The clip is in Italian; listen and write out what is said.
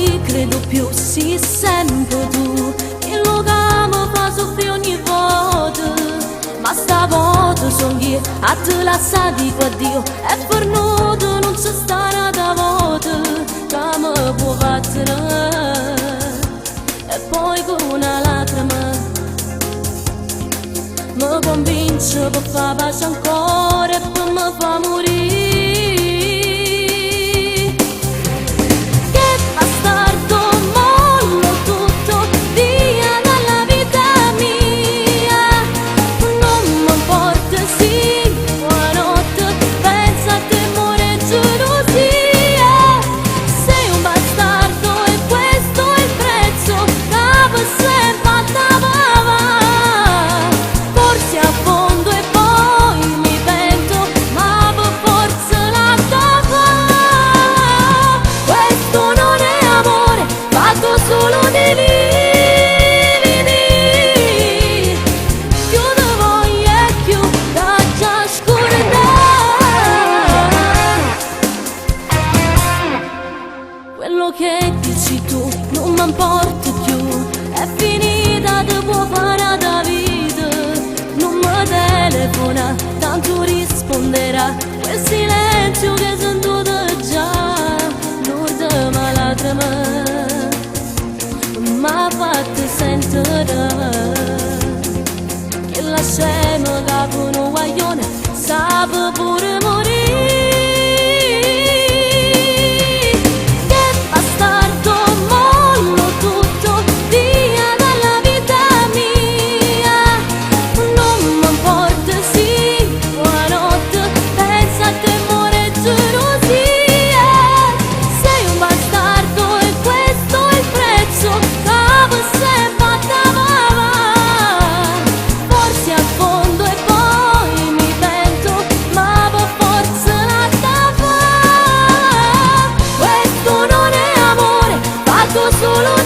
ti credo più, sì sempre tu, che lo che mi fa soffrire ogni volta. Ma stavolta sono io a te lasciati qua Dio, è fornuto non c'è sta un'altra volta che mi può battere. E poi con una lacrima mi convince per far pace ancora e poi mi fa morire. Solo di lividi, più ne voglio e più da già scordare. Quello che dici tu non mi importa più, è finita, ti può fare da vita. Non mi telefona, tanto risponderà quel silenzio che sento già, l'urda malatrama m'ha fatto sentire che la scema che con un guaglione sa pure morire. Che bastardo, mollo tutto, via dalla vita mia. Non mi importa, sì, buonanotte, pensa a te, amore, gelosia. Sei un bastardo e questo è il prezzo. Forse affondo e poi mi pento, ma per forza la tapa. Questo non è amore, fatto solo